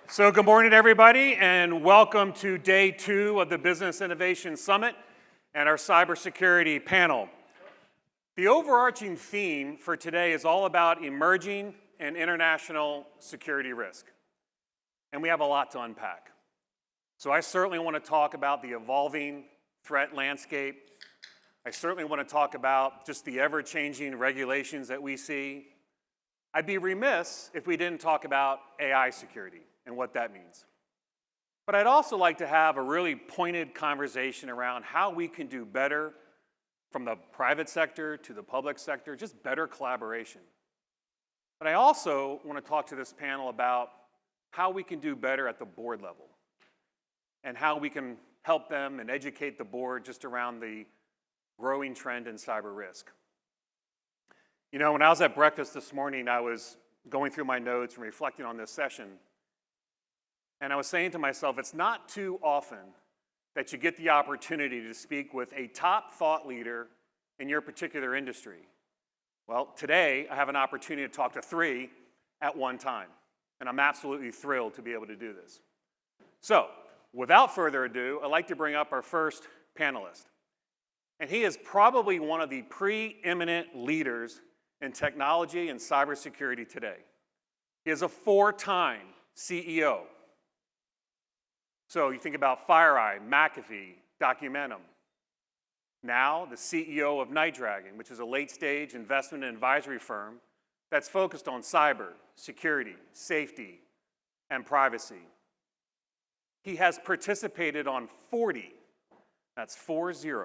So good morning, everybody, and welcome to day 2 of the Business Innovation Summit and our cybersecurity panel. The overarching theme for today is all about emerging and international security risk. And we have a lot to unpack. So I certainly want to talk about the evolving threat landscape. I certainly want to talk about just the ever-changing regulations that we see. I'd be remiss if we didn't talk about AI security and what that means. But I'd also like to have a really pointed conversation around how we can do better from the private sector to the public sector, just better collaboration. But I also want to talk to this panel about how we can do better at the board level and how we can help them and educate the board just around the growing trend in cyber risk. You know, when I was at breakfast this morning, I was going through my notes and reflecting on this session. And I was saying to myself, it's not too often that you get the opportunity to speak with a top thought leader in your particular industry. Well, today I have an opportunity to talk to 3 at one time. And I'm absolutely thrilled to be able to do this. So, without further ado, I'd like to bring up our first panelist. And he is probably one of the preeminent leaders in technology and cybersecurity today. He is a 4-time CEO. So you think about FireEye, McAfee, Documentum. Now the CEO of NightDragon, which is a late-stage investment and advisory firm that's focused on cyber, security, safety, and privacy. He has participated on 40, that's 40,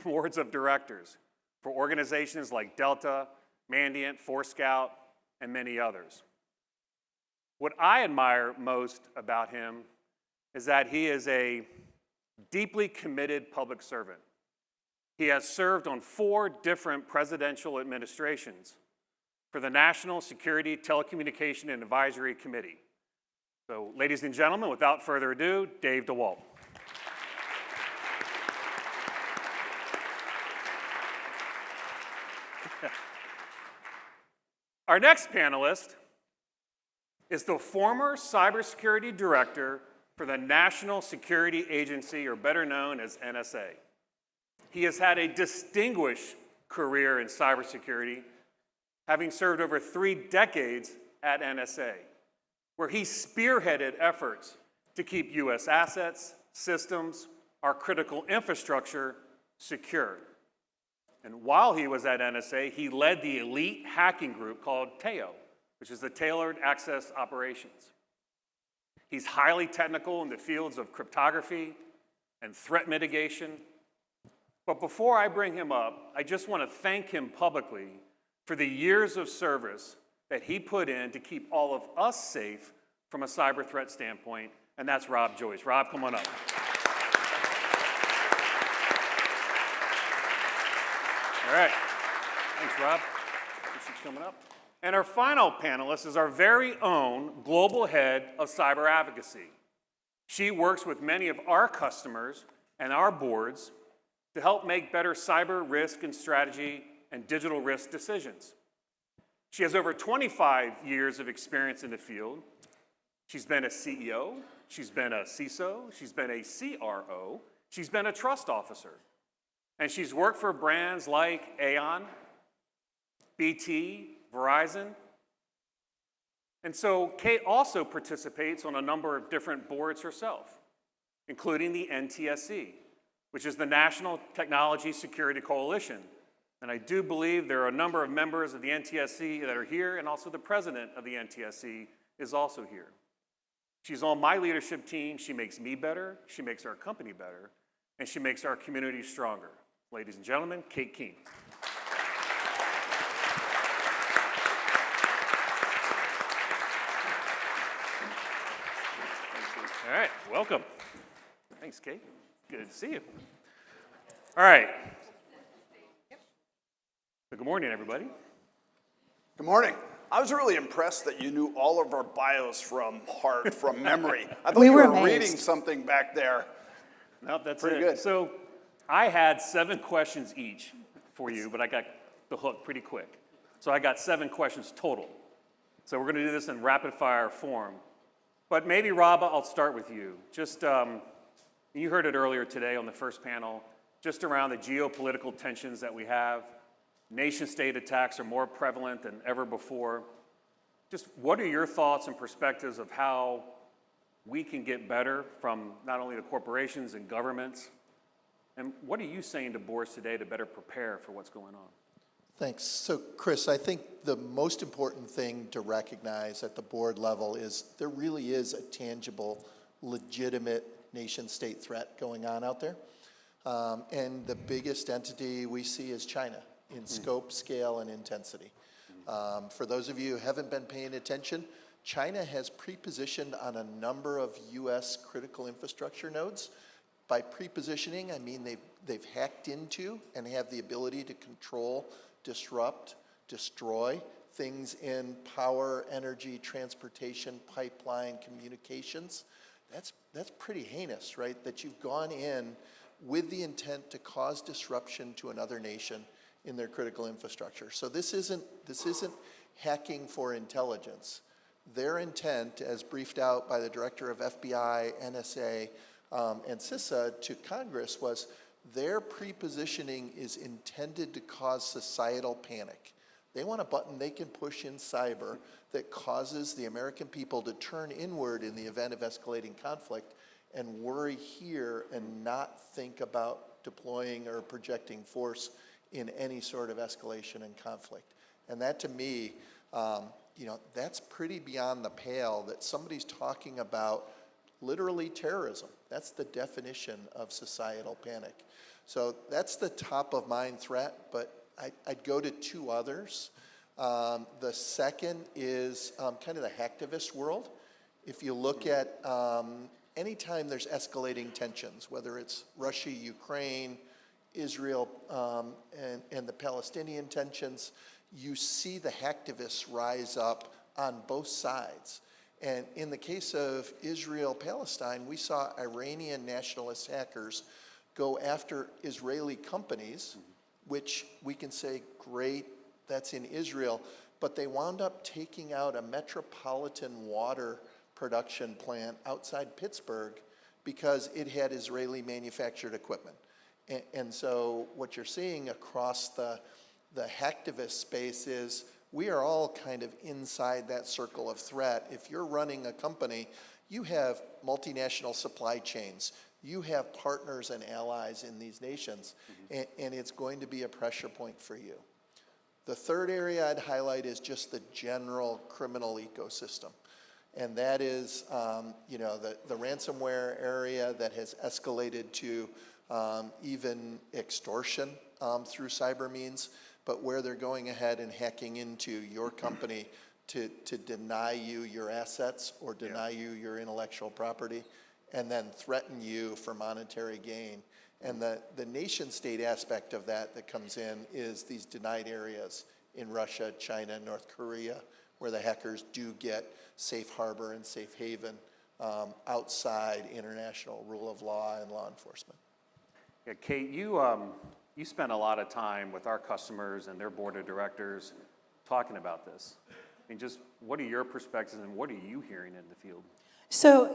boards of directors for organizations like Delta, Mandiant, Forescout, and many others. What I admire most about him is that he is a deeply committed public servant. He has served on 4 different presidential administrations for the National Security, Telecommunication, and Advisory Committee. So, ladies and gentlemen, without further ado, Dave DeWalt. Our next panelist is the former cybersecurity director for the National Security Agency, or better known as NSA. He has had a distinguished career in cybersecurity, having served over 3 decades at NSA, where he spearheaded efforts to keep US assets, systems, our critical infrastructure secure. And while he was at NSA, he led the elite hacking group called TAO, which is the Tailored Access Operations. He's highly technical in the fields of cryptography and threat mitigation. But before I bring him up, I just want to thank him publicly for the years of service that he put in to keep all of us safe from a cyber threat standpoint, and that's Rob Joyce. Rob, come on up. All right. Thanks, Rob. Appreciate you coming up. And our final panelist is our very own global head of cyber advocacy. She works with many of our customers and our boards to help make better cyber risk and strategy and digital risk decisions. She has over 25 years of experience in the field. She's been a CEO, she's been a CISO, she's been a CRO, she's been a trust officer. And she's worked for brands like Aon, BT, Verizon. And so Kate also participates on a number of different boards herself, including the NTSC, which is the National Technology Security Coalition. And I do believe there are a number of members of the NTSC that are here, and also the president of the NTSC is also here. She's on my leadership team. She makes me better, she makes our company better, and she makes our community stronger. Ladies and gentlemen, Kate Kuehn. All right, welcome. Thanks, Kate. Good to see you. All right. So good morning, everybody. Good morning. I was really impressed that you knew all of our bios from heart, from memory. I thought you were reading something back there. No, that's pretty it. Good. So I had 7 questions each for you, but I got the hook pretty quick. So I got 7 questions total. So we're going to do this in rapid fire form. But maybe, Rob, I'll start with you. Just, you heard it earlier today on the first panel, just around the geopolitical tensions that we have. Nation-state attacks are more prevalent than ever before. Just what are your thoughts and perspectives of how we can get better from not only the corporations and governments, and what are you saying to boards today to better prepare for what's going on? Thanks. So, Chris, I think the most important thing to recognize at the board level is there really is a tangible, legitimate nation-state threat going on out there. And the biggest entity we see is China in scope, scale, and intensity. For those of you who haven't been paying attention, China has pre-positioned on a number of U.S. critical infrastructure nodes. By pre-positioning, I mean they've hacked into and have the ability to control, disrupt, destroy things in power, energy, transportation, pipeline, communications. That's pretty heinous, right? That you've gone in with the intent to cause disruption to another nation in their critical infrastructure. So this isn't hacking for intelligence. Their intent, as briefed out by the Director of FBI, NSA, and CISA to Congress, was their pre-positioning is intended to cause societal panic. They want a button they can push in cyber that causes the American people to turn inward in the event of escalating conflict and worry here and not think about deploying or projecting force in any sort of escalation and conflict. And that, to me, that's pretty beyond the pale that somebody's talking about literally terrorism. That's the definition of societal panic. So that's the top of mind threat, but I'd go to two others. The second is kind of the hacktivist world. If you look at anytime there's escalating tensions, whether it's Russia, Ukraine, Israel, and the Palestinian tensions, you see the hacktivists rise up on both sides. And in the case of Israel-Palestine, we saw Iranian nationalist hackers go after Israeli companies, which we can say, great, that's in Israel, but they wound up taking out a metropolitan water production plant outside Pittsburgh because it had Israeli manufactured equipment. And so what you're seeing across the hacktivist space is we are all kind of inside that circle of threat. If you're running a company, you have multinational supply chains. You have partners and allies in these nations, and it's going to be a pressure point for you. The third area I'd highlight is just the general criminal ecosystem. And that is, the ransomware area that has escalated to even extortion through cyber means, but where they're going ahead and hacking into your company to deny you your assets or deny you your intellectual property, and then threaten you for monetary gain. And the nation-state aspect of that comes in is these denied areas in Russia, China, North Korea, where the hackers do get safe harbor and safe haven outside international rule of law and law enforcement. Yeah, Kate, you spend a lot of time with our customers and their board of directors talking about this. I mean, just what are your perspectives and what are you hearing in the field? So,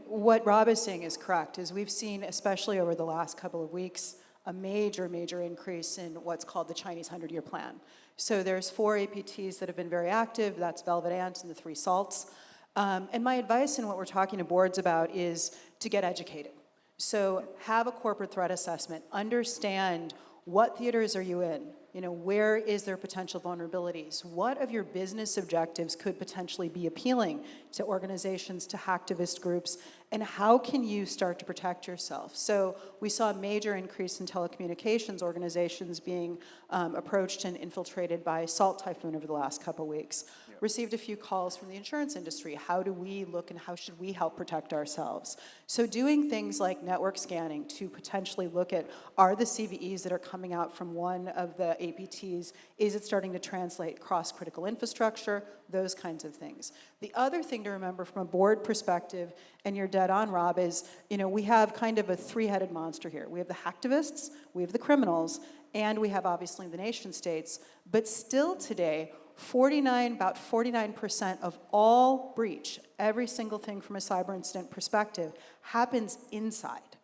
what Rob is saying is correct, is we've seen, especially over the last couple of weeks, a major increase in what's called the Chinese 100-year plan. So there's 4 APTs that have been very active. That's Velvet Ant and the 3 salts. And my advice and what we're talking to boards about is to get educated. So have a corporate threat assessment. Understand what theaters are you in? Where is there potential vulnerabilities? What of your business objectives could potentially be appealing to organizations, to hacktivist groups, and how can you start to protect yourself? So we saw a major increase in telecommunications organizations being approached and infiltrated by Salt Typhoon over the last couple weeks. Yep. Received a few calls from the insurance industry. How do we look and how should we help protect ourselves? So doing things like network scanning to potentially look at, are the CVEs that are coming out from one of the APTs, is it starting to translate across critical infrastructure, those kinds of things. The other thing to remember from a board perspective, and you're dead on, Rob, is we have kind of a 3-headed monster here. We have the hacktivists, we have the criminals, and we have obviously the nation states. But still today, about 49% of all breach, every single thing from a cyber incident perspective, happens inside,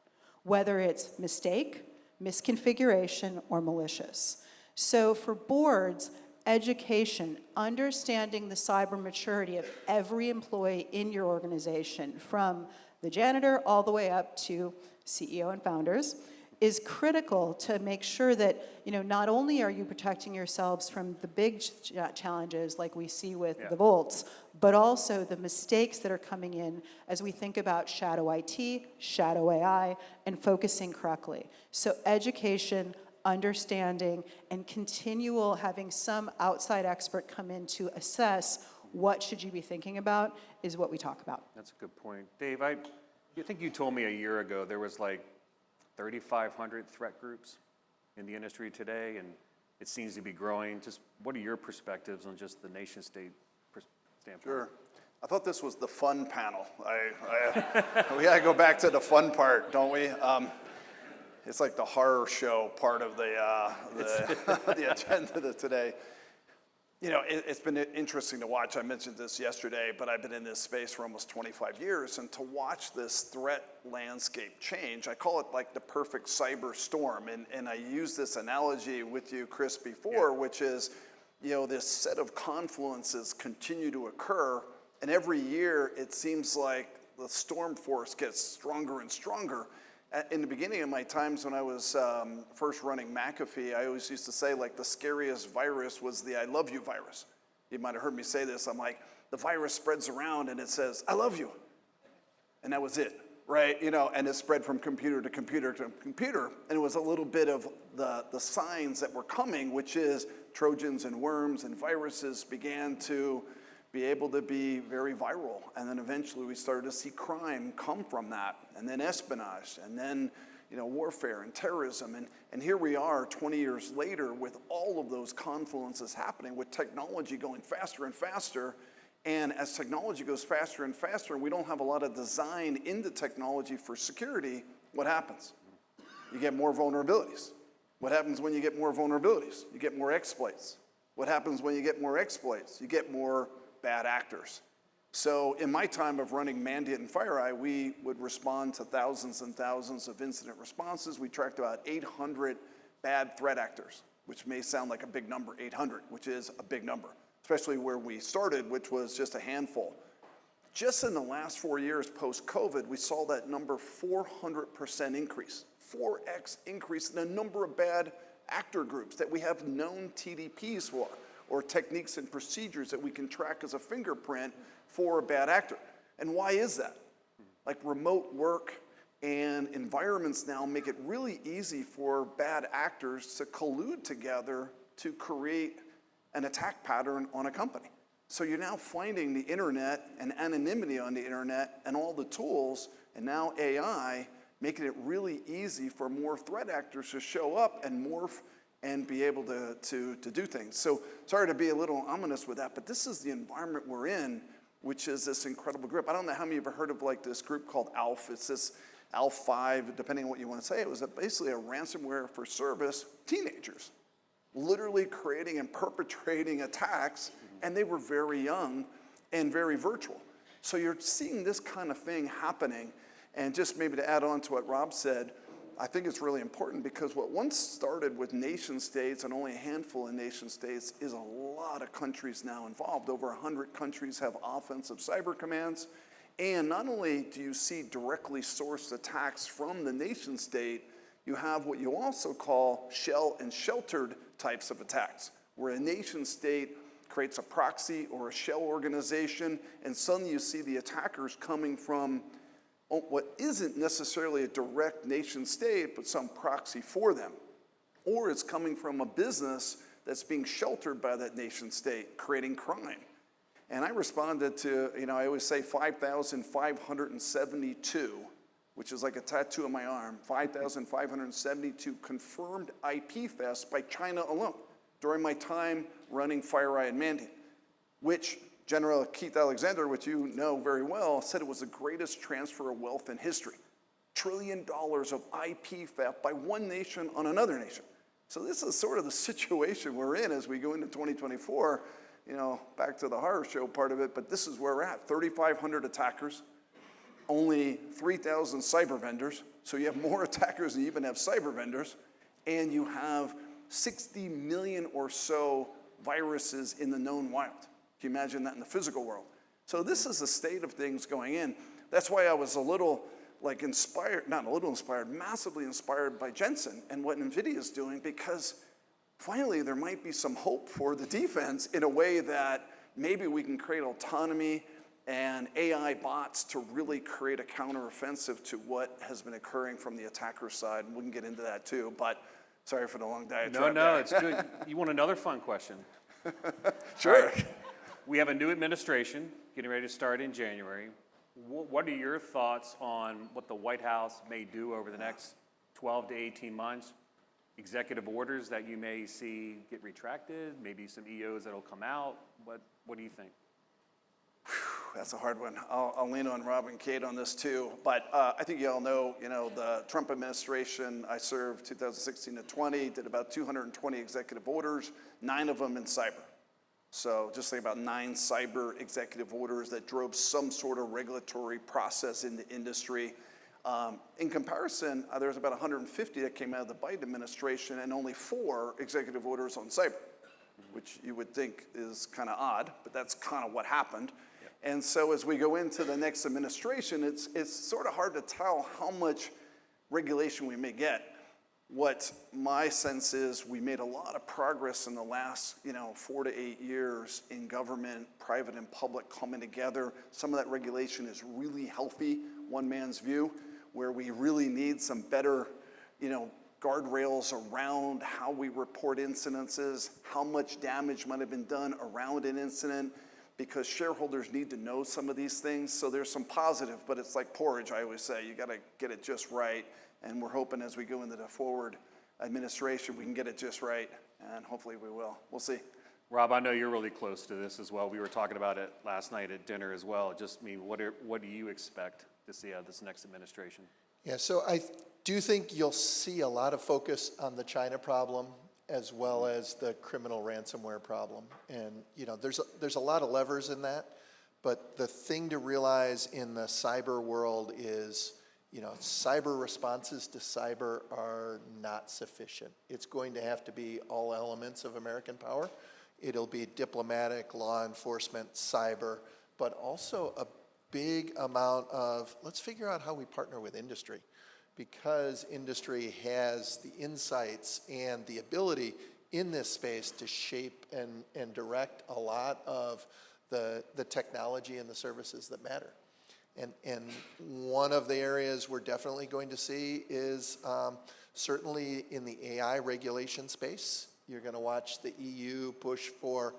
whether it's mistake, misconfiguration, or malicious. So for boards, education, understanding the cyber maturity of every employee in your organization, from the janitor all the way up to CEO and founders, is critical to make sure that, not only are you protecting yourselves from the big challenges like we see with the Volts, but also the mistakes that are coming in as we think about shadow IT, shadow AI, and focusing correctly. So education, understanding, and continual having some outside expert come in to assess what should you be thinking about is what we talk about. That's a good point. Dave, I think you told me a year ago there was like 3,500 threat groups in the industry today, and it seems to be growing. Just what are your perspectives on just the nation state standpoint? Sure. I thought this was the fun panel. We gotta go back to the fun part, don't we? It's like the horror show part of the agenda today. It's been interesting to watch. I mentioned this yesterday, but I've been in this space for almost 25 years, and to watch this threat landscape change, I call it like the perfect cyber storm. And I used this analogy with you, Chris, before, which is, this set of confluences continue to occur, and every year it seems like the storm force gets stronger and stronger. In the beginning of my times when I was first running McAfee, I always used to say, like, the scariest virus was the I love you virus. You might have heard me say this. I'm like, the virus spreads around and it says, I love you. And that was it, right? And it spread from computer to computer to computer. And it was a little bit of the signs that were coming, which is Trojans and worms and viruses began to be able to be very viral. And then eventually we started to see crime come from that, and then espionage, and then warfare and terrorism. And here we are 20 years later with all of those confluences happening, with technology going faster and faster. And as technology goes faster and faster, and we don't have a lot of design into technology for security, what happens? You get more vulnerabilities. What happens when you get more vulnerabilities? You get more exploits. What happens when you get more exploits? You get more bad actors. So in my time of running Mandiant and FireEye, we would respond to thousands and thousands of incident responses. We tracked about 800 bad threat actors, which may sound like a big number, 800, which is a big number, especially where we started, which was just a handful. Just in the last 4 years post-COVID, we saw that number 400% increase, 4x increase in the number of bad actor groups that we have known TDPs for, or techniques and procedures that we can track as a fingerprint for a bad actor. And why is that? Like, remote work and environments now make it really easy for bad actors to collude together to create an attack pattern on a company. So you're now finding the internet and anonymity on the internet and all the tools, and now AI, making it really easy for more threat actors to show up and morph and be able to do things. So sorry to be a little ominous with that, but this is the environment we're in, which is this incredible group. I don't know how many of you have heard of like this group called ALF. It's this ALF 5, depending on what you want to say. It was basically a ransomware for service teenagers, literally creating and perpetrating attacks, and they were very young and very virtual. So you're seeing this kind of thing happening. And just maybe to add on to what Rob said, I think it's really important because what once started with nation states and only a handful of nation states is a lot of countries now involved. Over 100 countries have offensive cyber commands. And not only do you see directly sourced attacks from the nation state, you have what you also call shell and sheltered types of attacks, where a nation state creates a proxy or a shell organization, and suddenly you see the attackers coming from what isn't necessarily a direct nation state, but some proxy for them. Or it's coming from a business that's being sheltered by that nation state, creating crime. And I responded to, I always say 5,572, which is like a tattoo on my arm, 5,572 confirmed IP thefts by China alone during my time running FireEye and Mandiant, which General Keith Alexander, which you know very well, said it was the greatest transfer of wealth in history. $1 trillion of IP theft by one nation on another nation. So this is sort of the situation we're in as we go into 2024. back to the horror show part of it, but this is where we're at. 3,500 attackers, only 3,000 cyber vendors. So you have more attackers than you even have cyber vendors. And you have 60 million or so viruses in the known wild. Can you imagine that in the physical world? So this is the state of things going in. That's why I was a little inspired, not a little inspired, massively inspired by Jensen and what NVIDIA is doing, because finally there might be some hope for the defense in a way that maybe we can create autonomy and AI bots to really create a counteroffensive to what has been occurring from the attacker side. And we can get into that too, but sorry for the long diatribe. No, it's good. You want another fun question? Sure. Right. We have a new administration getting ready to start in January. What are your thoughts on what the White House may do over the next 12 to 18 months? Executive orders that you may see get retracted, maybe some EOs that'll come out. What do you think? That's a hard one. I'll lean on Rob and Kate on this too. But I think you all know, the Trump administration, I served 2016 to 20, did about 220 executive orders, 9 of them in cyber. So just think about 9 cyber executive orders that drove some sort of regulatory process in the industry. In comparison, there's about 150 that came out of the Biden administration and only 4 executive orders on cyber, which you would think is kind of odd, but that's kind of what happened. And so as we go into the next administration, it's sort of hard to tell how much regulation we may get. What my sense is, we made a lot of progress in the last 4 to 8 years in government, private and public coming together. Some of that regulation is really healthy, one man's view, where we really need some better guardrails around how we report incidences, how much damage might have been done around an incident, because shareholders need to know some of these things. So there's some positive, but it's like porridge, I always say. You got to get it just right. And we're hoping as we go into the forward administration, we can get it just right. And hopefully we will. We'll see. Rob, I know you're really close to this as well. We were talking about it last night at dinner as well. What do you expect to see out of this next administration? Yeah, so I do think you'll see a lot of focus on the China problem as well as the criminal ransomware problem. And there's a lot of levers in that, but the thing to realize in the cyber world is, cyber responses to cyber are not sufficient. It's going to have to be all elements of American power. It'll be diplomatic, law enforcement, cyber, but also a big amount of, let's figure out how we partner with industry, because industry has the insights and the ability in this space to shape and direct a lot of the technology and the services that matter. And one of the areas we're definitely going to see is certainly in the AI regulation space. You're going to watch the EU push for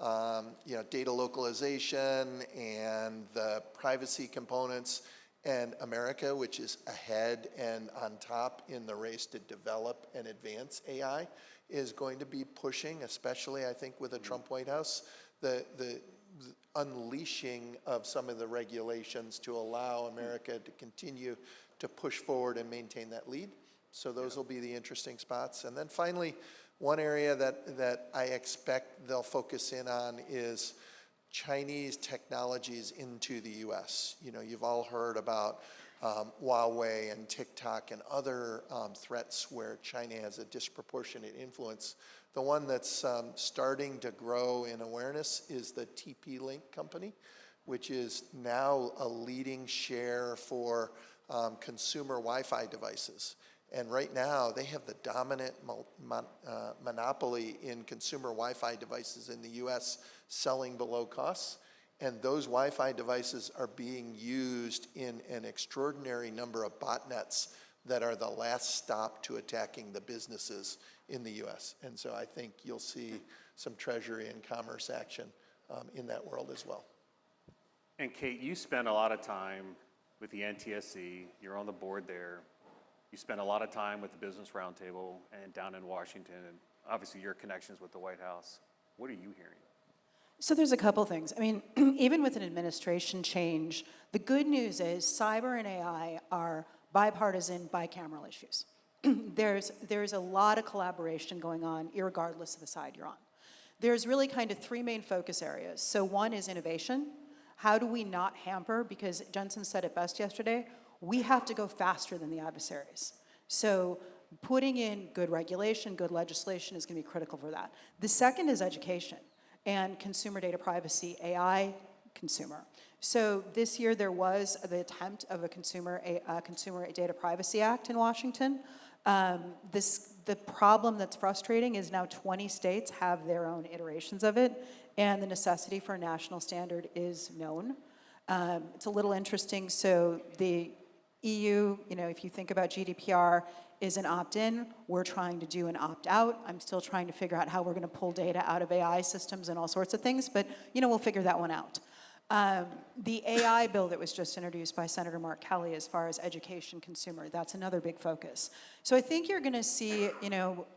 data localization and the privacy components, and America, which is ahead and on top in the race to develop and advance AI, is going to be pushing, especially I think with the Trump White House, the unleashing of some of the regulations to allow America to continue to push forward and maintain that lead. So those will be the interesting spots. And then finally, one area that I expect they'll focus in on is Chinese technologies into the US. You've all heard about Huawei and TikTok and other threats where China has a disproportionate influence. The one that's starting to grow in awareness is the TP-Link company, which is now a leading share for consumer Wi-Fi devices. And right now, they have the dominant monopoly in consumer Wi-Fi devices in the US, selling below costs. And those Wi-Fi devices are being used in an extraordinary number of botnets that are the last stop to attacking the businesses in the US. And so I think you'll see some treasury and commerce action in that world as well. And Kate, you spend a lot of time with the NTSC. You're on the board there. You spend a lot of time with the Business Roundtable and down in Washington, and obviously your connections with the White House. What are you hearing? So there's a couple things. I mean, even with an administration change, the good news is cyber and AI are bipartisan, bicameral issues. There's a lot of collaboration going on, irregardless of the side you're on. There's really kind of three main focus areas. So one is innovation. How do we not hamper? Because Jensen said it best yesterday, we have to go faster than the adversaries. So putting in good regulation, good legislation is going to be critical for that. The second is education and consumer data privacy, AI consumer. So this year there was the attempt of a Consumer Data Privacy Act in Washington. The problem that's frustrating is now 20 states have their own iterations of it, and the necessity for a national standard is known. It's a little interesting. So the EU, if you think about GDPR, is an opt-in. We're trying to do an opt-out. I'm still trying to figure out how we're going to pull data out of AI systems and all sorts of things, but we'll figure that one out. The AI bill that was just introduced by Senator Mark Kelly as far as education consumer, that's another big focus. So I think you're going to see,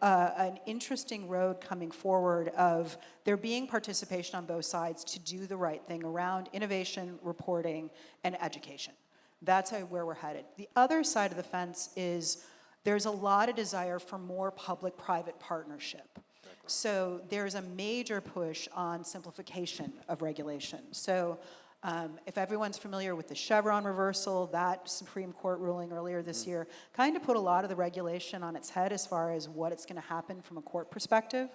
an interesting road coming forward of there being participation on both sides to do the right thing around innovation, reporting, and education. That's where we're headed. The other side of the fence is there's a lot of desire for more public-private partnership. So there's a major push on simplification of regulation. So if everyone's familiar with the Chevron reversal, that Supreme Court ruling earlier this year kind of put a lot of the regulation on its head as far as what it's going to happen from a court perspective.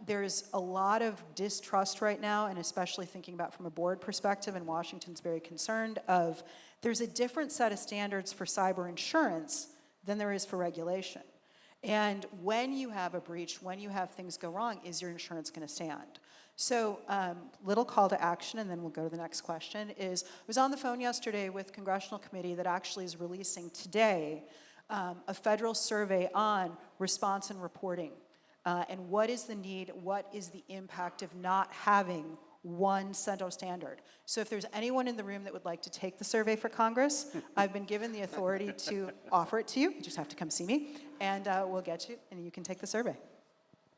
There's a lot of distrust right now, and especially thinking about from a board perspective, and Washington's very concerned of there's a different set of standards for cyber insurance than there is for regulation. And when you have a breach, when you have things go wrong, is your insurance going to stand? So little call to action, and then we'll go to the next question, is I was on the phone yesterday with a congressional committee that actually is releasing today a federal survey on response and reporting. And what is the need, what is the impact of not having one central standard? So if there's anyone in the room that would like to take the survey for Congress, I've been given the authority to offer it to you. You just have to come see me, and we'll get you, and you can take the survey.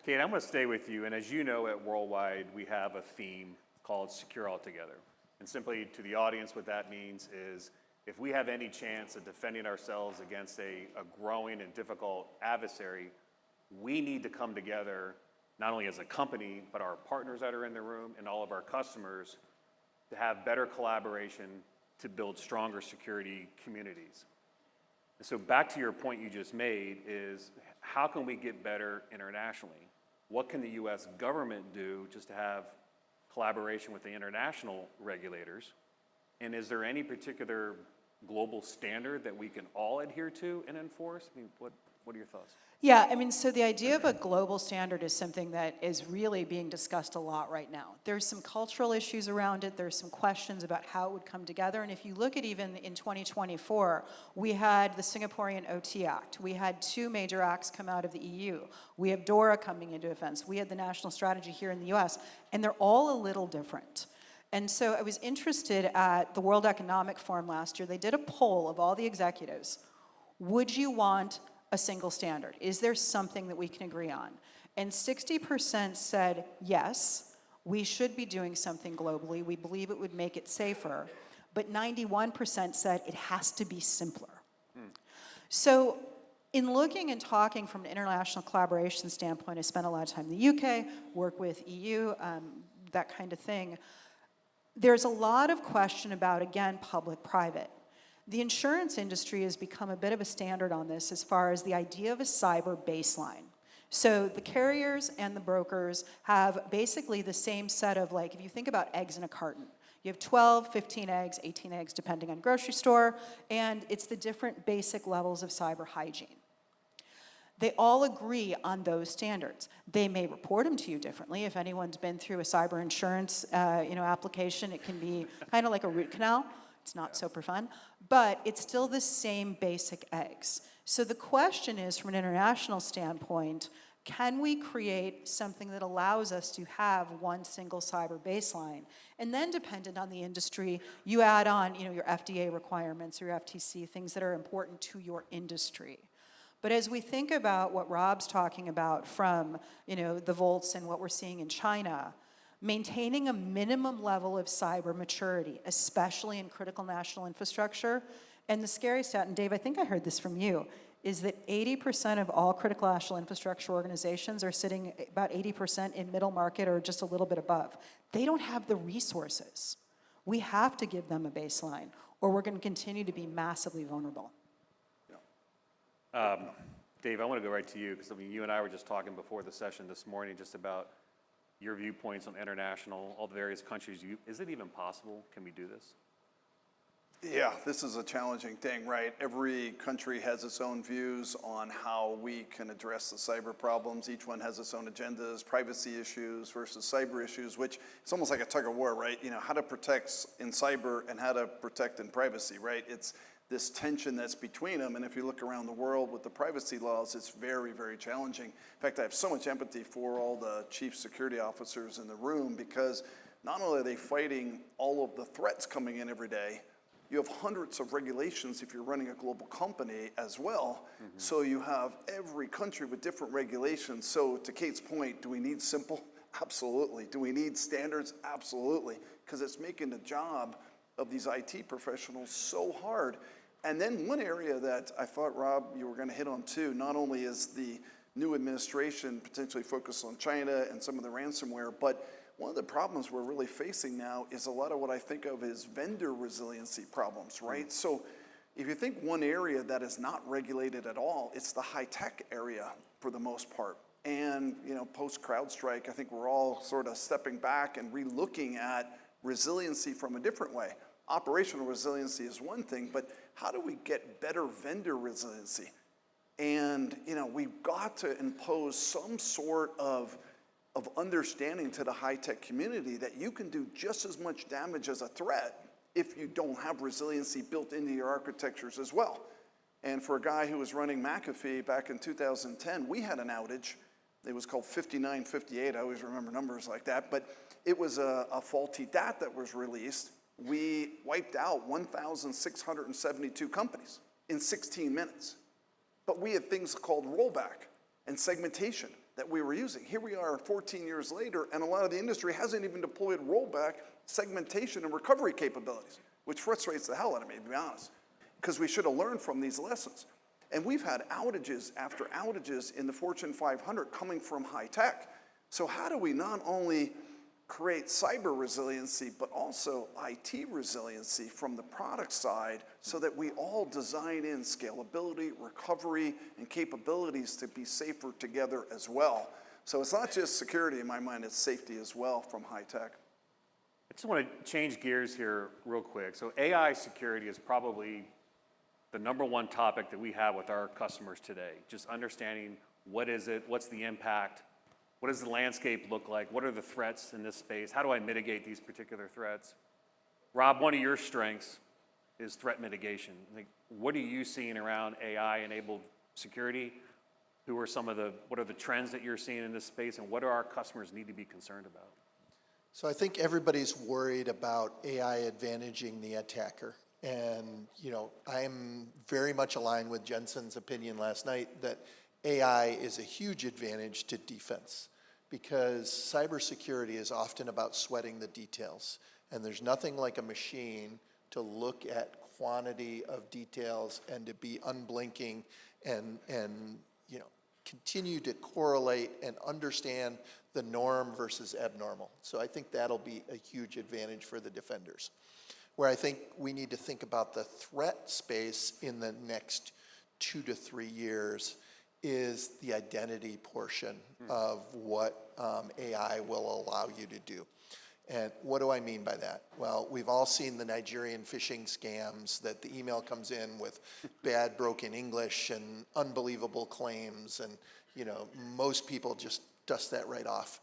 Kate, I'm going to stay with you, and as you know, at Worldwide, we have a theme called Secure Altogether. And simply to the audience, what that means is if we have any chance of defending ourselves against a growing and difficult adversary, we need to come together, not only as a company, but our partners that are in the room and all of our customers to have better collaboration to build stronger security communities. And so back to your point you just made is how can we get better internationally? What can the US government do just to have collaboration with the international regulators? And is there any particular global standard that we can all adhere to and enforce? I mean, what are your thoughts? Yeah, so the idea of a global standard is something that is really being discussed a lot right now. There's some cultural issues around it. There's some questions about how it would come together. And if you look at even in 2024, we had the Singaporean OT Act. We had two major acts come out of the EU. We have DORA coming into offense. We had the national strategy here in the US. And they're all a little different. And so I was interested at the World Economic Forum last year. They did a poll of all the executives. Would you want a single standard? Is there something that we can agree on? And 60% said, yes, we should be doing something globally. We believe it would make it safer. But 91% said it has to be simpler. So in looking and talking from an international collaboration standpoint, I spent a lot of time in the UK, work with EU, that kind of thing. There's a lot of question about, again, public-private. The insurance industry has become a bit of a standard on this as far as the idea of a cyber baseline. So the carriers and the brokers have basically the same set of, if you think about eggs in a carton. You have 12, 15 eggs, 18 eggs, depending on grocery store, and it's the different basic levels of cyber hygiene. They all agree on those standards. They may report them to you differently. If anyone's been through a cyber insurance application, it can be kind of like a root canal. It's not super fun, but it's still the same basic eggs. So the question is, from an international standpoint, can we create something that allows us to have one single cyber baseline? And then dependent on the industry, you add on your FDA requirements, your FTC, things that are important to your industry. But as we think about what Rob's talking about from the Volts and what we're seeing in China, maintaining a minimum level of cyber maturity, especially in critical national infrastructure. And the scary stat, and Dave, I think I heard this from you, is that 80% of all critical national infrastructure organizations are sitting about 80% in middle market or just a little bit above. They don't have the resources. We have to give them a baseline, or we're going to continue to be massively vulnerable. Dave, I want to go right to you, because I mean, you and I were just talking before the session this morning just about your viewpoints on international, all the various countries. Is it even possible? Can we do this? Yeah, this is a challenging thing, right? Every country has its own views on how we can address the cyber problems. Each one has its own agendas, privacy issues versus cyber issues, which it's almost like a tug of war, right? You know, how to protect in cyber and how to protect in privacy, right? It's this tension that's between them. And if you look around the world with the privacy laws, it's very, very challenging. In fact, I have so much empathy for all the chief security officers in the room, because not only are they fighting all of the threats coming in every day, you have hundreds of regulations if you're running a global company as well. Mm-hmm. So you have every country with different regulations. So to Kate's point, do we need simple? Absolutely. Do we need standards? Absolutely. Because it's making the job of these IT professionals so hard. And then one area that I thought, Rob, you were going to hit on too, not only is the new administration potentially focused on China and some of the ransomware, but one of the problems we're really facing now is a lot of what I think of as vendor resiliency problems, right? So if you think one area that is not regulated at all, it's the high-tech area for the most part. And, you know, post-CrowdStrike, I think we're all sort of stepping back and re-looking at resiliency from a different way. Operational resiliency is one thing, but how do we get better vendor resiliency? And, you know, we've got to impose some sort of understanding to the high-tech community that you can do just as much damage as a threat if you don't have resiliency built into your architectures as well. And for a guy who was running McAfee back in 2010, we had an outage. It was called 5958. I always remember numbers like that. But it was a faulty DAT that was released. We wiped out 1,672 companies in 16 minutes. But we had things called rollback and segmentation that we were using. Here we are 14 years later, and a lot of the industry hasn't even deployed rollback, segmentation, and recovery capabilities, which frustrates the hell out of me, to be honest, because we should have learned from these lessons. And we've had outages after outages in the Fortune 500 coming from high tech. So how do we not only create cyber resiliency, but also IT resiliency from the product side so that we all design in scalability, recovery, and capabilities to be safer together as well. So it's not just security in my mind, it's safety as well from high tech. I just want to change gears here real quick. So AI security is probably the number one topic that we have with our customers today. Just understanding what is it, what's the impact, what does the landscape look like? What are the threats in this space? How do I mitigate these particular threats? Rob, one of your strengths is threat mitigation. Like, what are you seeing around AI-enabled security? What are the trends that you're seeing in this space, and what do our customers need to be concerned about? So I think everybody's worried about AI advantaging the attacker. And, you know, I'm very much aligned with Jensen's opinion last night that AI is a huge advantage to defense, because cybersecurity is often about sweating the details. And there's nothing like a machine to look at quantity of details and to be unblinking and you know, continue to correlate and understand the norm versus abnormal. So I think that'll be a huge advantage for the defenders. Where I think we need to think about the threat space in the next 2 to 3 years is the identity portion of what AI will allow you to do. And what do I mean by that? Well, we've all seen the Nigerian phishing scams that the email comes in with bad broken English and unbelievable claims, and you know, most people just dust that right off.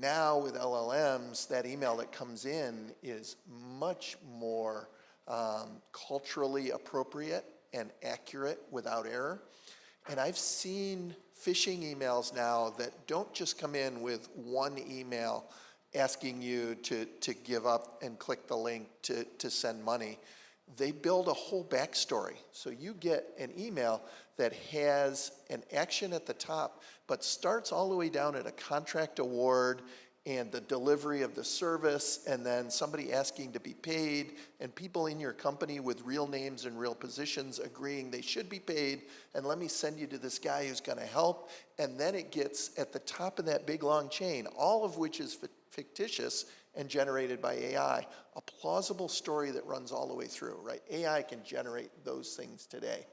Now with LLMs, that email that comes in is much more culturally appropriate and accurate without error. And I've seen phishing emails now that don't just come in with one email asking you to give up and click the link to send money. They build a whole backstory. So you get an email that has an action at the top, but starts all the way down at a contract award and the delivery of the service, and then somebody asking to be paid, and people in your company with real names and real positions agreeing they should be paid, and let me send you to this guy who's going to help. And then it gets at the top of that big long chain, all of which is fictitious and generated by AI, a plausible story that runs all the way through, right? AI can generate those things today.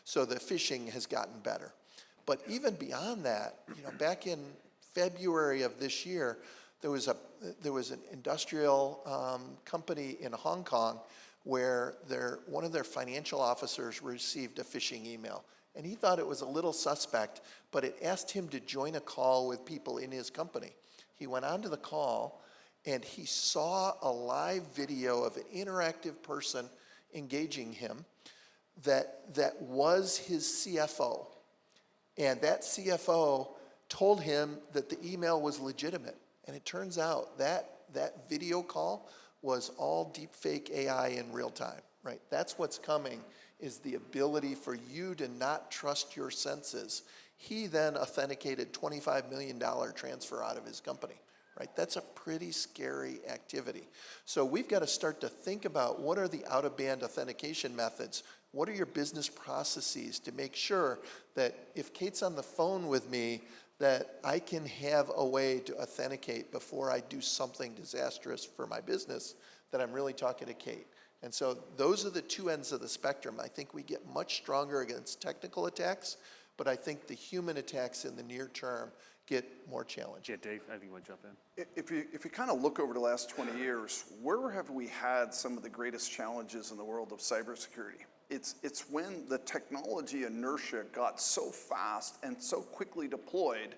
So the phishing has gotten better. But even beyond that, back in February of this year, there was an industrial company in Hong Kong where one of their financial officers received a phishing email. And he thought it was a little suspect, but it asked him to join a call with people in his company. He went onto the call, and he saw a live video of an interactive person engaging him that was his CFO. And that CFO told him that the email was legitimate. And it turns out that video call was all deepfake AI in real time, right? That's what's coming, is the ability for you to not trust your senses. He then authenticated $25 million transfer out of his company, right? That's a pretty scary activity. So we've got to start to think about, what are the out-of-band authentication methods? What are your business processes to make sure that if Kate's on the phone with me, that I can have a way to authenticate before I do something disastrous for my business, that I'm really talking to Kate. And so those are the two ends of the spectrum. I think we get much stronger against technical attacks, but I think the human attacks in the near term get more challenging. Yeah, Dave, I think you want to jump in. If you kind of look over the last 20 years, where have we had some of the greatest challenges in the world of cybersecurity? It's when the technology inertia got so fast and so quickly deployed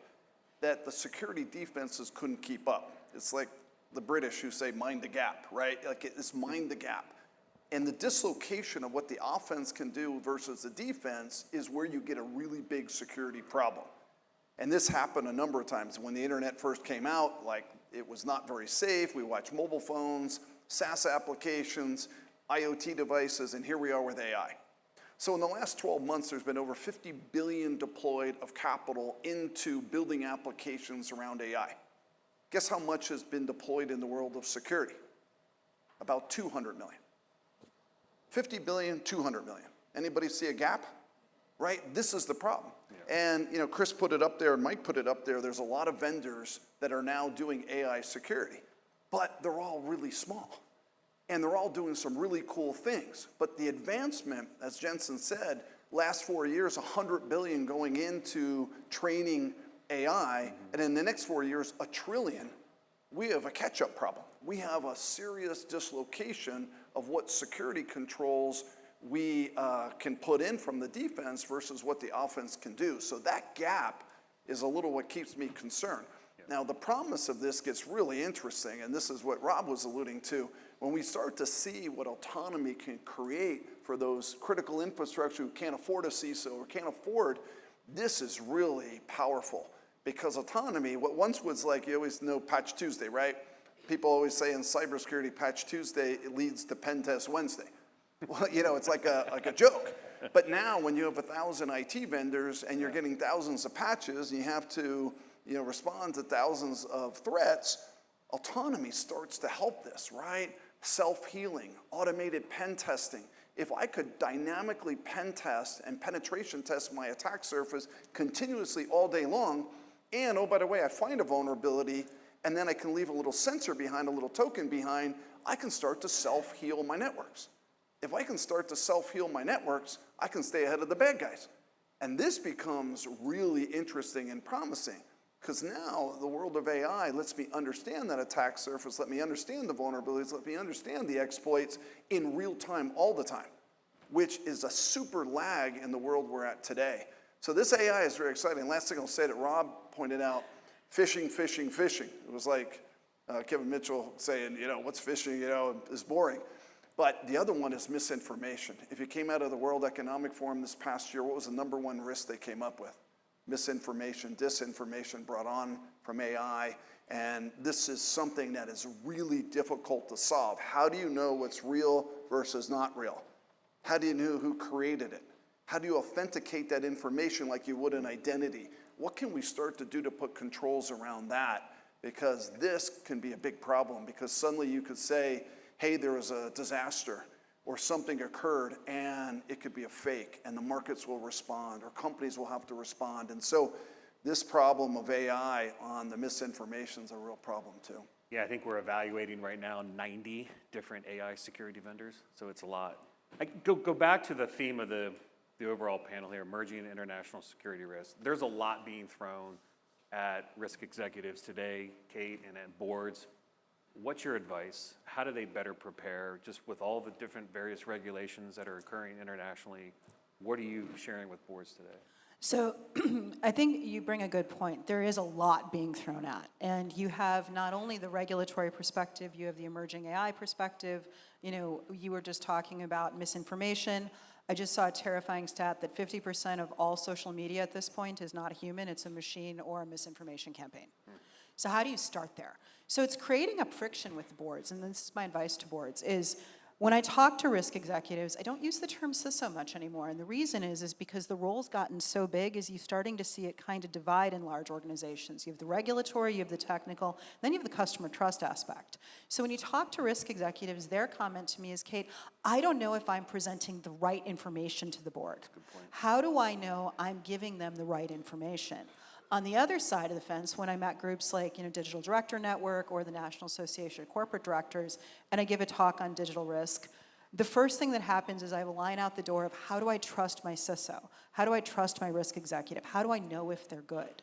that the security defenses couldn't keep up. It's like the British who say, mind the gap, right? Like it's mind the gap. And the dislocation of what the offense can do versus the defense is where you get a really big security problem. And this happened a number of times. When the internet first came out, like, it was not very safe. We watched mobile phones, SaaS applications, IoT devices, and here we are with AI. So in the last 12 months, there's been over 50 billion deployed of capital into building applications around AI. Guess how much has been deployed in the world of security? About 200 million. 50 billion, 200 million. Anybody see a gap? Right? This is the problem. Yeah. And Chris put it up there, and Mike put it up there. There's a lot of vendors that are now doing AI security, but they're all really small. And they're all doing some really cool things. But the advancement, as Jensen said, last 4 years, 100 billion going into training AI, and in the next 4 years, $1 trillion. We have a catch-up problem. We have a serious dislocation of what security controls we can put in from the defense versus what the offense can do. So that gap is a little what keeps me concerned. Yeah. Now, the promise of this gets really interesting, and this is what Rob was alluding to. When we start to see what autonomy can create for those critical infrastructure who can't afford a CISO or can't afford, this is really powerful. Because autonomy, what once was like, you always know Patch Tuesday, right? People always say in cybersecurity, Patch Tuesday, it leads to Pen Test Wednesday. Well, it's like a joke. But now when you have 1,000 IT vendors and you're getting thousands of patches and you have to respond to thousands of threats, autonomy starts to help this, right? Self-healing, automated pen testing. If I could dynamically pen test and penetration test my attack surface continuously all day long, and oh, by the way, I find a vulnerability, and then I can leave a little sensor behind, a little token behind, I can start to self-heal my networks. If I can start to self-heal my networks, I can stay ahead of the bad guys. And this becomes really interesting and promising, because now the world of AI lets me understand that attack surface, let me understand the vulnerabilities, let me understand the exploits in real time all the time, which is a super lag in the world we're at today. So this AI is very exciting. Last thing I'll say that Rob pointed out, phishing, phishing, phishing. It was like Kevin Mitchell saying, what's phishing, is boring. But the other one is misinformation. If you came out of the World Economic Forum this past year, what was the #1 risk they came up with? Misinformation, disinformation brought on from AI. And this is something that is really difficult to solve. How do you know what's real versus not real? How do you know who created it? How do you authenticate that information like you would an identity? What can we start to do to put controls around that? because this can be a big problem, because suddenly you could say, hey, there was a disaster or something occurred and it could be a fake, and the markets will respond or companies will have to respond. And so this problem of AI on the misinformation is a real problem too. Yeah, I think we're evaluating right now 90 different AI security vendors, so it's a lot. I go back to the theme of the overall panel here, emerging international security risks. There's a lot being thrown at risk executives today, Kate, and at boards. What's your advice? How do they better prepare, just with all the different various regulations that are occurring internationally? What are you sharing with boards today? So I think you bring a good point. There is a lot being thrown at, and you have not only the regulatory perspective, you have the emerging AI perspective. You know, you were just talking about misinformation. I just saw a terrifying stat that 50% of all social media at this point is not a human, it's a machine or a misinformation campaign. So how do you start there? So it's creating a friction with the boards, and this is my advice to boards, is when I talk to risk executives, I don't use the term CISO much anymore, and the reason is because the role's gotten so big, is you're starting to see it kind of divide in large organizations. You have the regulatory, you have the technical, then you have the customer trust aspect. So when you talk to risk executives, their comment to me is, Kate, I don't know if I'm presenting the right information to the board. How do I know I'm giving them the right information? On the other side of the fence, when I'm at groups like Digital Director Network or the National Association of Corporate Directors, and I give a talk on digital risk, the first thing that happens is I have a line out the door of how do I trust my CISO? How do I trust my risk executive? How do I know if they're good?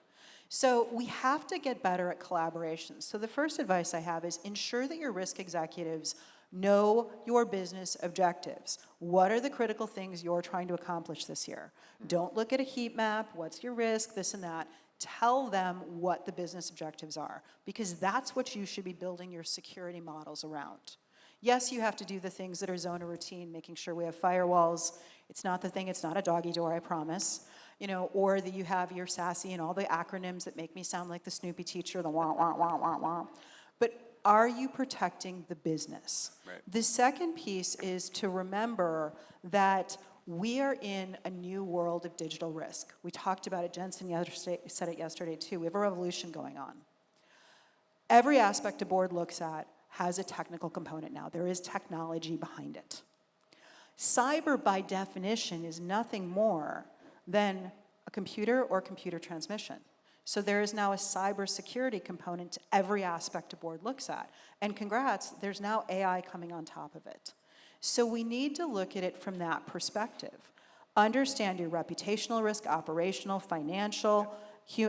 So we have to get better at collaboration. So the first advice I have is ensure that your risk executives know your business objectives. What are the critical things you're trying to accomplish this year? Don't look at a heat map, what's your risk, this and that. Tell them what the business objectives are, because that's what you should be building your security models around. Yes, you have to do the things that are zone of routine, making sure we have firewalls. It's not the thing, it's not a doggy door, I promise. Or that you have your SASE and all the acronyms that make me sound like the Snoopy teacher, the wah, wah, wah, wah, wah. But are you protecting the business? Right. The second piece is to remember that we are in a new world of digital risk. We talked about it, Jensen said it yesterday too. We have a revolution going on. Every aspect a board looks at has a technical component now. There is technology behind it. Cyber, by definition, is nothing more than a computer or computer transmission. So there is now a cybersecurity component to every aspect a board looks at. And congrats, there's now AI coming on top of it. So we need to look at it from that perspective. Understand your reputational risk, operational, financial,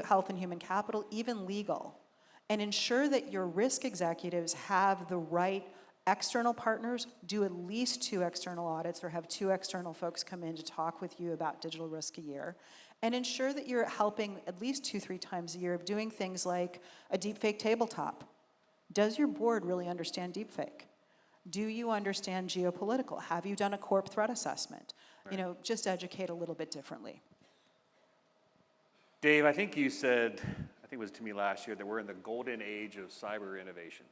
health and human capital, even legal. And ensure that your risk executives have the right external partners, do at least 2 external audits or have 2 external folks come in to talk with you about digital risk a year. And ensure that you're helping at least 2-3 times a year of doing things like a deepfake tabletop. Does your board really understand deepfake? Do you understand geopolitical? Have you done a corp threat assessment? Right. Just educate a little bit differently. Dave, I think you said, I think it was to me last year, that we're in the golden age of cyber innovation.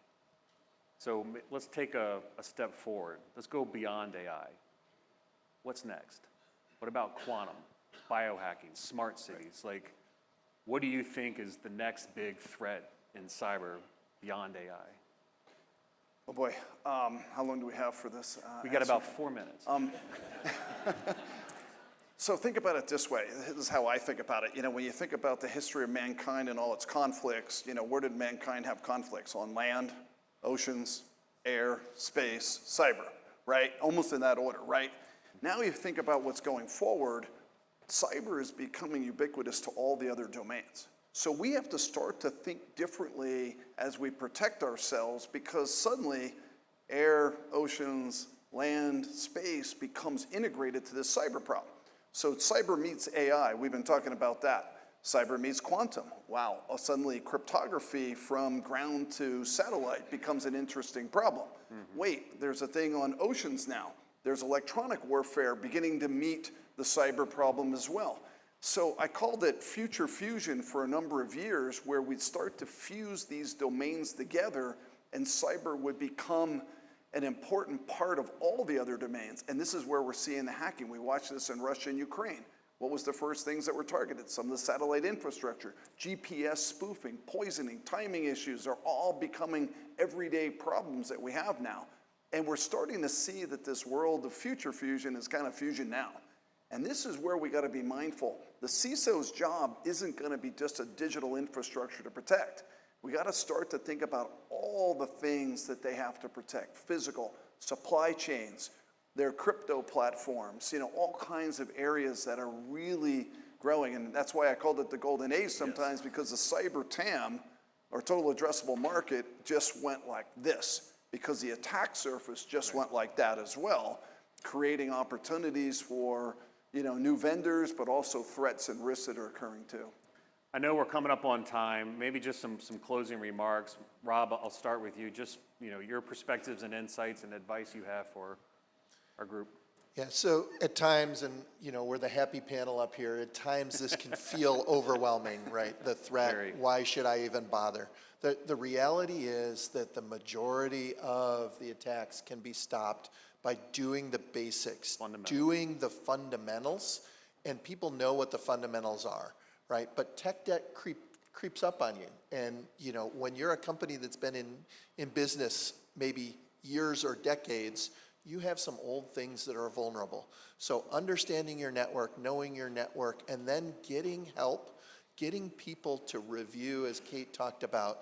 So let's take a step forward. Let's go beyond AI. What's next? What about quantum, biohacking, smart cities? Like, what do you think is the next big threat in cyber beyond AI? Oh boy, how long do we have for this? We got about 4 minutes. So think about it this way. This is how I think about it. When you think about the history of mankind and all its conflicts, where did mankind have conflicts? On land, oceans, air, space, cyber, right? Almost in that order, right? Now you think about what's going forward, cyber is becoming ubiquitous to all the other domains. So we have to start to think differently as we protect ourselves, because suddenly air, oceans, land, space becomes integrated to this cyber problem. So cyber meets AI, we've been talking about that. Cyber meets quantum. Wow, suddenly cryptography from ground to satellite becomes an interesting problem. Mm-hmm. Wait, there's a thing on oceans now. There's electronic warfare beginning to meet the cyber problem as well. So I called it future fusion for a number of years, where we'd start to fuse these domains together and cyber would become an important part of all the other domains. And this is where we're seeing the hacking. We watch this in Russia and Ukraine. What was the first things that were targeted? Some of the satellite infrastructure, GPS spoofing, poisoning, timing issues are all becoming everyday problems that we have now. And we're starting to see that this world of future fusion is kind of fusion now. And this is where we got to be mindful. The CISO's job isn't going to be just a digital infrastructure to protect. We got to start to think about all the things that they have to protect: physical, supply chains, their crypto platforms, all kinds of areas that are really growing. And that's why I called it the golden age sometimes, because the cyber TAM, or total addressable market, just went like this, because the attack surface just went like that as well, creating opportunities for new vendors, but also threats and risks that are occurring too. I know we're coming up on time. Maybe just some closing remarks. Rob, I'll start with you. Just your perspectives and insights and advice you have for our group. Yeah, so at times, and we're the happy panel up here, at times this can feel overwhelming, right? The threat, why should I even bother? The reality is that the majority of the attacks can be stopped by doing the basics, doing the fundamentals, and people know what the fundamentals are, right? But tech debt creeps up on you. And when you're a company that's been in business maybe years or decades, you have some old things that are vulnerable. So understanding your network, knowing your network, and then getting help, getting people to review, as Kate talked about,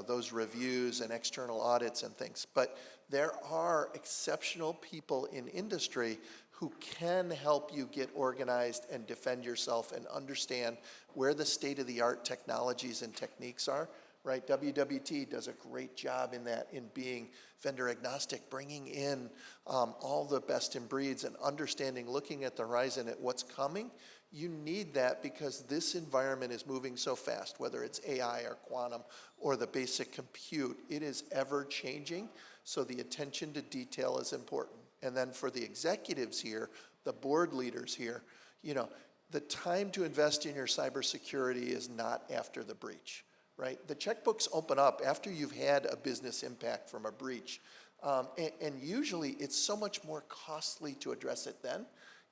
those reviews and external audits and things. But there are exceptional people in industry who can help you get organized and defend yourself and understand where the state-of-the-art technologies and techniques are. Right, WWT does a great job in that, in being vendor agnostic, bringing in all the best in breeds and understanding, looking at the horizon at what's coming. You need that because this environment is moving so fast, whether it's AI or quantum or the basic compute, it is ever changing. So the attention to detail is important. And then for the executives here, the board leaders here, the time to invest in your cybersecurity is not after the breach. Right? The checkbooks open up after you've had a business impact from a breach. And usually it's so much more costly to address it then,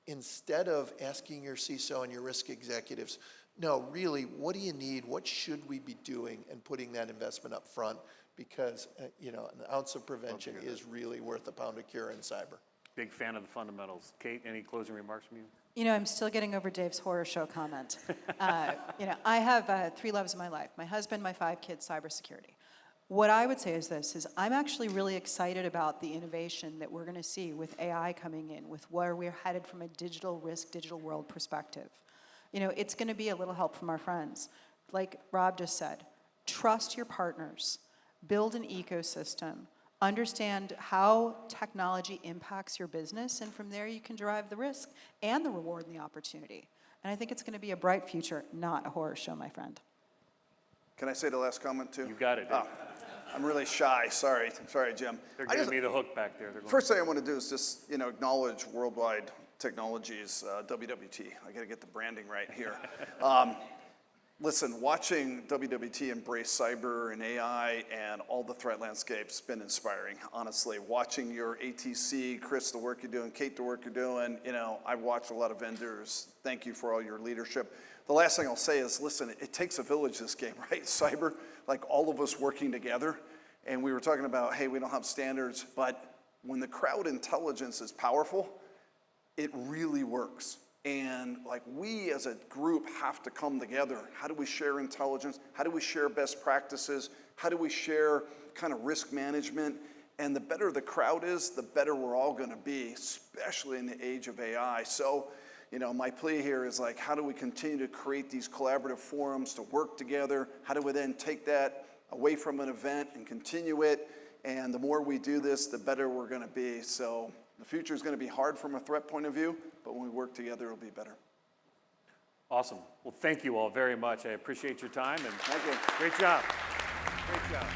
instead of asking your CISO and your risk executives, no, really, what do you need? What should we be doing? And putting that investment up front, because an ounce of prevention is really worth a pound of cure in cyber. Big fan of the fundamentals. Kate, any closing remarks from you? I'm still getting over Dave's horror show comment. I have 3 loves in my life: my husband, my 5 kids, cybersecurity. What I would say is this, is I'm actually really excited about the innovation that we're going to see with AI coming in, with where we're headed from a digital risk, digital world perspective. It's going to be a little help from our friends. Like Rob just said, trust your partners, build an ecosystem, understand how technology impacts your business, and from there you can derive the risk and the reward and the opportunity. And I think it's going to be a bright future, not a horror show, my friend. Can I say the last comment too? You got it. Oh, I'm really shy. Sorry, Jim. They're giving me the hook back there. First thing I want to do is just acknowledge Worldwide Technologies, WWT. I got to get the branding right here. Listen, watching WWT embrace cyber and AI and all the threat landscape's been inspiring, honestly. Watching your ATC, Chris, the work you're doing, Kate, the work you're doing, I've watched a lot of vendors. Thank you for all your leadership. The last thing I'll say is, listen, it takes a village, this game, right? Cyber, like all of us working together. And we were talking about, hey, we don't have standards, but when the crowd intelligence is powerful, it really works. And like we as a group have to come together. How do we share intelligence? How do we share best practices? How do we share kind of risk management? And the better the crowd is, the better we're all going to be, especially in the age of AI. So, my plea here is like, how do we continue to create these collaborative forums to work together? How do we then take that away from an event and continue it? And the more we do this, the better we're going to be. So the future is going to be hard from a threat point of view, but when we work together, it'll be better. Awesome. Well, thank you all very much. I appreciate your time, and thank you. Great job. Great job.